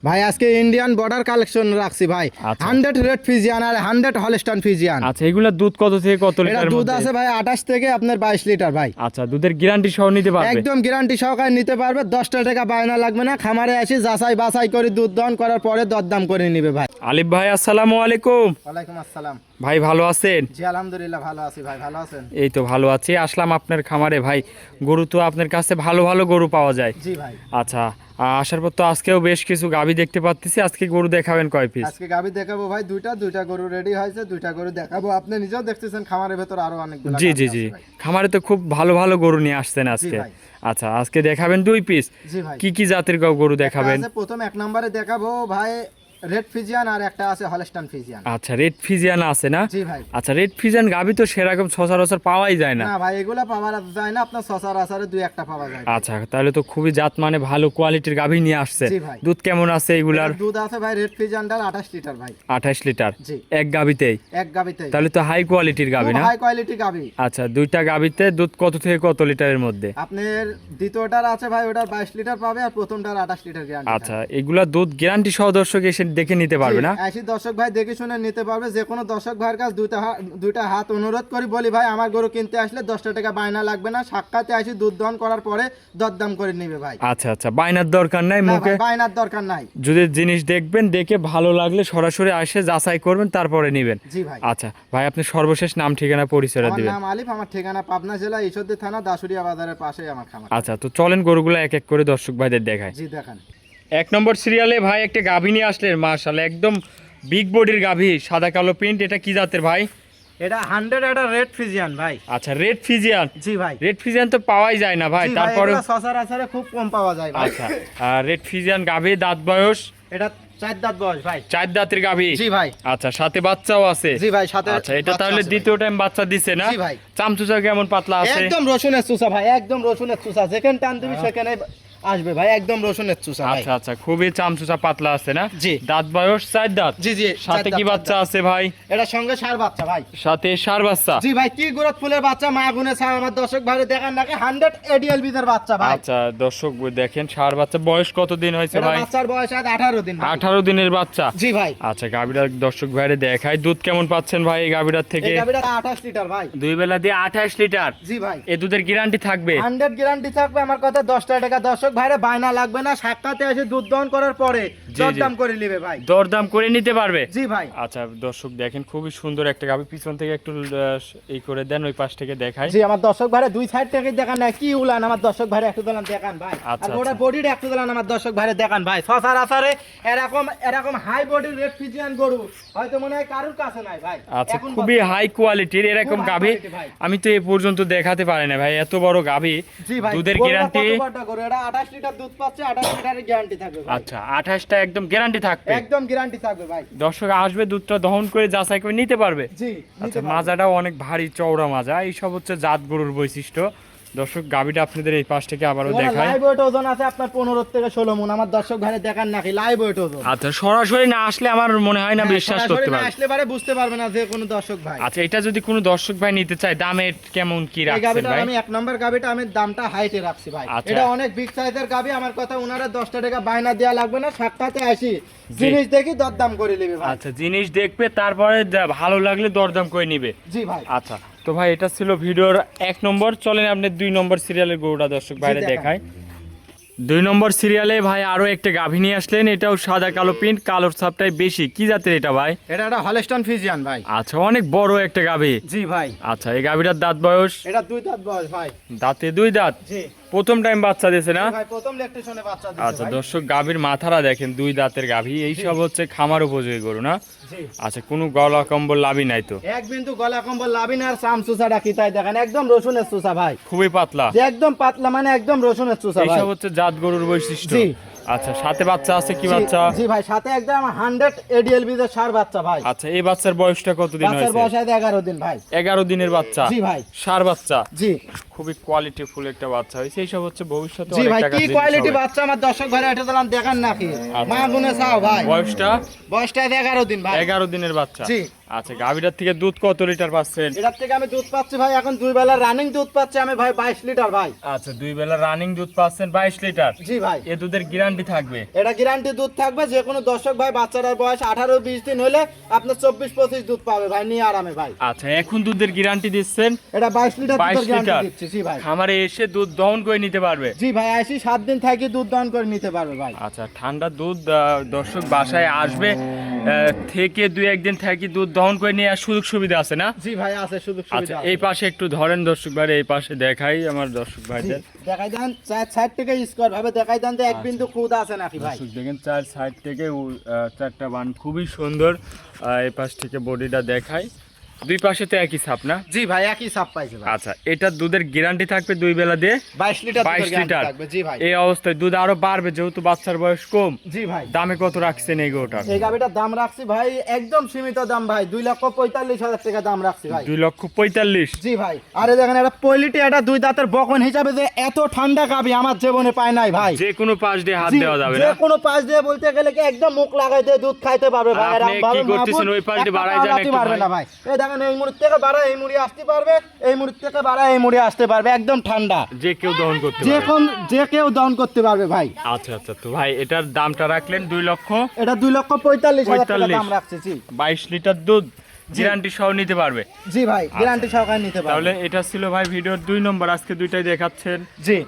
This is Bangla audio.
ভাই আজকে ইন্ডিয়ান বর্ডার কালেকশন রাখছি ভাই। আচ্ছা। 100 রেড ফিজিয়ান আর 100 হলস্টাইন ফিজিয়ান। আচ্ছা, এগুলা দুধ কত থেকে কত এটা লিটার দুধ মধ্যে? আছে ভাই 28 থেকে আপনার 22 লিটার ভাই। আচ্ছা, দুধের গ্যারান্টি সহ নিতে পারবে? একদম গ্যারান্টি সহকারে নিতে পারবে। 10 টাকা বায়না লাগবে না। খামারে আসি যাচাই বাছাই করে দুধ দহন করার পরে দরদাম করে নিবে ভাই। আলিফ ভাই আসসালামু আলাইকুম। ওয়ালাইকুম আসসালাম। ভাই ভালো আছেন? জি আলহামদুলিল্লাহ ভালো আছি ভাই, ভালো আছেন? এই তো ভালো আছি। আসলাম আপনার খামারে ভাই। গরু তো আপনার কাছে ভালো ভালো গরু পাওয়া যায়। জি ভাই। আচ্ছা, আসার পর তো আজকেও বেশ কিছু গাভী দেখতে পাচ্ছি। আজকে গরু দেখাবেন কয় পিস? আজকে গাবি দেখাবো ভাই দুইটা গরু রেডি হয়েছে, দুইটা গরু দেখাবো। আপনি নিজেও দেখতেছেন খামারের ভেতর আরো অনেকগুলো জি গাভী জি আছে জি, ভাই। খামারে তো খুব ভালো ভালো গরু নিয়ে আসছেন আজকে। ভাই। আচ্ছা, আজকে দেখাবেন 2 পিস। জি ভাই। কি কি জাতের গরু দেখাবেন? একটা আছে প্রথম 1 নম্বরে দেখাবো ভাই রেড ফিজিয়ান, আর একটা আছে হলস্টাইন ফিজিয়ান। আচ্ছা, রেড ফিজিয়ান আছে না? জি ভাই। আচ্ছা, রেড ফিজিয়ান গাভী তো সেরকম সচরাচর পাওয়াই যায় না। না ভাই এগুলা পাওয়া যায় না, আপনার সচরাচর দুই একটা পাওয়া যায়। আচ্ছা, তাহলে তো খুবই জাত মানে ভালো কোয়ালিটির গাভী নিয়ে আসছে। জি ভাই। দুধ কেমন আছে এগুলার? দুধ আছে ভাই রেড ফিজিয়ানটার 28 লিটার ভাই। 28 লিটার জি। এক গাভীতেই? এক গাবিতে। তাহলে তো হাই কোয়ালিটির গাভী না? হাই কোয়ালিটি গাবি। আচ্ছা, দুইটা গাভীতে দুধ কত থেকে কত লিটারের মধ্যে? আপনার দ্বিতীয়টার আছে ভাই ওটার 22 লিটার পাবে, আর প্রথমটার 28 লিটার গ্যারান্টি। আচ্ছা, এগুলা দুধ গ্যারান্টি সহ দর্শক এসে দেখে নিতে পারবে না? আসি দর্শক ভাই দেখে শুনে নিতে পারবে। যে কোনো দর্শক ভাইয়ের কাছে দুইটা হাত অনুরোধ করি বলি ভাই আমার গরু কিনতে আসলে 10 টাকা বায়না লাগবে না, সাক্ষাতে আসি দুধ দহন করার পরে দরদাম করে নিবে ভাই। আচ্ছা আচ্ছা, বাইনার দরকার নাই, না মুখে ভাই, বায়নার দরকার নাই। যদি জিনিস দেখবেন, দেখে ভালো লাগলে সরাসরি আসে যাচাই করবেন, তারপরে নেবেন। জি ভাই। আচ্ছা ভাই, আপনি সর্বশেষ নাম ঠিকানা পরিচয়টা আমার দিবেন। নাম আলিফ, আমার ঠিকানা পাবনা জেলা ঈশ্বরদী থানা দাসুরিয়া বাজারের পাশেই আমার খামার। আচ্ছা, তো চলেন গরুগুলো এক এক করে দর্শক ভাইদের দেখায়। জি দেখান। 1 নম্বর সিরিয়ালে ভাই একটা গাভী নিয়ে আসলেন, মাশাআল্লাহ একদম বিগ বডির গাভী, সাদা কালো প্রিন্ট। এটা কি জাতের ভাই? এটা 100 এটা রেড ফিজিয়ান ভাই। আচ্ছা, রেড ফিজিয়ান। জি ভাই। রেড ফিজিয়ান তো পাওয়াই যায় না ভাই, তারপরে সচরাচর খুব কম পাওয়া যায় ভাই। আচ্ছা, রেড ফিজিয়ান গাভী, দাঁত বয়স? এটা 4 দাঁত বয়স ভাই। 4 দাঁতের গাভী? জি ভাই। আচ্ছা, সাথে বাচ্চাও আছে? জি ভাই সাথে। আচ্ছা, এটা বাচ্চা তাহলে আছে দ্বিতীয় টাইম বাচ্চা দিছে না? জি ভাই। চামচুচা কেমন পাতলা ভাই। আছে? একদম রসুনের চুষা ভাই, একদম রসুনের চুষা। যেখানে টান দিবি সেখানে আসবে ভাই, একদম রসুনের চুষা ভাই। আচ্ছা আচ্ছা, খুবই চামচুচা পাতলা আছে না? জি। দাঁত বয়স 4 দাঁত? জি জি। সাথে কি বাচ্চা আছে ভাই? এটা সঙ্গে ষাঁড় বাচ্চা ভাই। সাথে ষাঁড় বাচ্চা? জি ভাই, কি গোরত ফুলের বাচ্চা, মা গুনে ছাড় আমার দর্শক ভাই দেখান নাকি 100 এডিএল বিদের বাচ্চা ভাই। আচ্ছা, দর্শক দেখেন ষাঁড় বাচ্চা। বয়স কত দিন হয়েছে এটা ভাই? বাচ্চার বয়স আজ 18 দিন ভাই। 18 দিনের বাচ্চা? জি ভাই। আচ্ছা, গাভীরা দর্শক ভাইরে দেখায়। দুধ কেমন পাচ্ছেন ভাই এই গাভীরার থেকে? এই গাবিটা 28 লিটার ভাই। 2 বেলা দিয়ে 28 লিটার? জি ভাই। এই দুধের গ্যারান্টি থাকবে? 100 গ্যারান্টি থাকবে। আমার কথা 10 টাকা দর্শক ভাইরে বায়না লাগবে না, সাক্ষাতে এসে দুধ দহন করার পরে জি। দরদাম করে নেবে ভাই। দরদাম করে নিতে পারবে? জি ভাই। আচ্ছা, দর্শক দেখেন খুবই সুন্দর একটা গাভী। পিছন থেকে একটু এই করে দেন, ওই পাশ থেকে দেখায়। জি আমার দর্শক ভাইরে দুই সাইড থেকে দেখান না, কি উলান আমার দর্শক ভাইরে একটু দলান দেখান ভাই। আচ্ছা, আর ওটা আচ্ছা। বডির একটু দলান আমার দর্শক ভাইরে দেখান ভাই। সচরাচরে এরকম হাই বডির রেড ফিজিয়ান গরু হয়তো মনে হয় কারোর কাছে নাই ভাই। আচ্ছা, এখন খুবই হাই কোয়ালিটির এরকম খুব high গাভী quality ভাই। আমি তো এ পর্যন্ত দেখাতে পারি না ভাই, এত বড় গাভী। জি ভাই, দুধের গরুটা গ্যারান্টি? কত বড় গরু? এটা 28 লিটার দুধ পাচ্ছে, 28 লিটারের গ্যারান্টি থাকবে ভাই। আচ্ছা, 28টা একদম গ্যারান্টি থাকবে? একদম গ্যারান্টি থাকবে ভাই। দর্শক আসবে, দুধটা দহন করে যাচাই করে নিতে পারবে? জি। আচ্ছা, মাজাটাও অনেক ভারী চওড়া মাজা। এইসব হচ্ছে জাত গরুর বৈশিষ্ট্য। দর্শক গাভীটা আপনাদের এই পাশ থেকে আবারও দেখায়। লাইভ ওয়েট ওজন আছে আপনার 15 থেকে 16 মণ। আমার দর্শক ভাইরে দেখান নাকি লাইভ ওয়েট ওজন। আচ্ছা, সরাসরি না আসলে আমার মনে হয় না বিশ্বাস সরাসরি করতে না পারবে। আসলে পারে বুঝতে পারবে না যে কোনো দর্শক ভাই। আচ্ছা, এটা যদি কোনো দর্শক ভাই নিতে চায়, দামের কেমন কি এই রাখছেন গাবিটা ভাই? আমি 1 নম্বর গাবিটা আমি দামটা হাইটে রাখছি ভাই। আচ্ছা। এটা অনেক বিগ সাইজের গাবি। আমার কথা উনারা 10 টাকা বায়না দেয়া লাগবে না, সাক্ষাতে আসি জিনিস দেখি দরদাম করে নেবে ভাই। আচ্ছা, জিনিস দেখবে, তারপরে ভালো লাগলে দরদাম করে নিবে। জি ভাই। আচ্ছা, তো ভাই এটা ছিল ভিডিওর 1 নম্বর। চলেন আপনি 2 নম্বর সিরিয়ালের গরুটা দর্শক বাইরে দেখান। দেখায়। 2 নম্বর সিরিয়ালে ভাই আরো একটা গাভী নিয়ে আসলেন। এটাও সাদা কালো প্রিন্ট, কালোর ছাপটাই বেশি। কি জাতের এটা ভাই? এটা একটা হলস্টাইন ফিজিয়ান ভাই। আচ্ছা, অনেক বড় একটা গাভী। জি ভাই। আচ্ছা, এই গাভীটার দাঁত বয়স? এটা 2 দাঁত বয়স ভাই। দাঁতে 2 দাঁত? জি। প্রথম টাইম বাচ্চা দিয়েছে না? ভাই প্রথম ল্যাকটেশনে বাচ্চা দিছে আচ্ছা, ভাই। দর্শক গাভীর মাথারা দেখেন, 2 দাঁতের গাভী। এই সব হচ্ছে খামার উপযোগী গরু না? জি। আচ্ছা, কোনো গলা কম্বল লাভই নাই তো? এক বিন্দু গলা কম্বল লাভিন। আর চামচুসাটা কি তাই দেখেন, একদম রসুনের চুষা ভাই। খুবই পাতলা? যে একদম পাতলা মানে একদম রসুনের চুষা ভাই। এইসব হচ্ছে জাত গরুর বৈশিষ্ট্য। জি। আচ্ছা, সাথে বাচ্চা আছে? কি বাচ্চা? জি ভাই, সাথে একদম 100 এডিএল বিদের ষাঁড় বাচ্চা ভাই। আচ্ছা, এই বাচ্চার বয়সটা কতদিন বাচ্চার হয়েছে? বয়স আছে 11 দিন ভাই। 11 দিনের বাচ্চা? জি ভাই। ষাঁড় বাচ্চা? জি। খুবই কোয়ালিটিফুল একটা বাচ্চা হয়েছে, এইসব হচ্ছে ভবিষ্যতে জি অনেক ভাই টাকার কি জিনিস কোয়ালিটি হবে। বাচ্চা আমার দর্শক ভাই এটা দিলাম দেখেন নাকি আচ্ছা। মা গুনে চাও ভাই বয়সটা বয়সটা 11 দিন ভাই 11 দিনের বাচ্চা। জি। আচ্ছা, গাভীটার থেকে দুধ কত লিটার পাচ্ছেন? এটার থেকে আমি দুধ পাচ্ছি ভাই এখন 2 বেলা রানিং দুধ পাচ্ছি আমি ভাই 22 লিটার ভাই। আচ্ছা, 2 বেলা রানিং দুধ পাচ্ছেন 22 লিটার। জি ভাই এ দুধের গ্যারান্টি থাকবে? এটা গ্যারান্টি দুধ থাকবে, যে কোনো দর্শক ভাই বাচ্চাটার বয়স 18-20 দিন হলে আপনার 24-25 দুধ পাবে ভাই নিয়ে আরামে ভাই। আচ্ছা, এখন দুধের গ্যারান্টি দিচ্ছেন এটা 22 লিটার 22 দুধের গ্যারান্টি লিটার। দিচ্ছি। জি ভাই খামারে এসে দুধ দহন করে নিতে পারবে? জি ভাই আসি 7 দিন থাকি দুধ দান করে নিতে পারবে ভাই। আচ্ছা, ঠান্ডা দুধ দর্শক বাসায় আসবে থেকে 2-1 দিন থাকি দুধ দহন করে নিয়ে আর সুযোগ সুবিধা আছে না? জি ভাই আছে সুযোগ আচ্ছা, সুবিধা এই পাশে একটু ধরেন দর্শক ভাই, এই পাশে দেখাই আমার দর্শক ভাইদের। দেখাই দেন 4 থেকে স্কোয়ার ভাবে দেখাই দেন তো এক বিন্দু খুদ আছে নাকি ভাই। দর্শক দেখেন 4 সাইড থেকে 4টা বান খুবই সুন্দর। এই পাশ থেকে বডিটা দেখাই, দুই পাশে তো একই ছাপ না? জি ভাই একই সাপ পাইছে ভাই। আচ্ছা, এটা দুধের গ্যারান্টি থাকবে 2 বেলা দিয়ে 22 লিটার 22 দুধের লিটার। গ্যারান্টি থাকবে। জি ভাই এই অবস্থায় দুধ আরো বাড়বে যেহেতু বাচ্চার বয়স কম। জি ভাই দামে কত রাখছেন এই গোটার? এই গাবিটার দাম রাখছি ভাই একদম সীমিত দাম ভাই 2,45,000 টাকা দাম রাখছি ভাই। 2,45,000। জি ভাই আরে দেখেন এটা পলিটি এটা 2 দাঁতের বকন হিসাবে যে এত ঠান্ডা গাবি আমার জীবনে পায় নাই ভাই। যে কোনো পাশ দিয়ে হাত জি, দেওয়া যাবে যে না? কোনো পাশ দিয়ে বলতে গেলে কি একদম মুখ লাগাই দিয়ে দুধ খাইতে পারবে ভাই। আর আপনি এরকম ভাবে কি করতেছেন? মাহবুব ওই পাশ দিয়ে একটা বাড়াই পা যান লাথি একটু মারবে ভাই। না ভাই। এই দেখেন এই মুড়ি থেকে বাড়া এই মুড়ি আসতে পারবে, এই মুড়ি থেকে বাড়া এই মুড়ি আসতে পারবে একদম ঠান্ডা। যে কেউ দহন করতে যে পারবে? কোন যে কেউ দান করতে পারবে ভাই। আচ্ছা আচ্ছা, তো ভাই এটার দামটা রাখলেন 2,45,000। এটা 2,45,000 টাকা 45 দাম রাখছে। জি 22 লিটার দুধ গ্যারান্টি সহ নিতে পারবে? জি ভাই গ্যারান্টি সহকারে নিতে পারবে। তাহলে এটা ছিল ভাই ভিডিওর 2 নম্বর, আজকে দুইটাই দেখাচ্ছেন। জি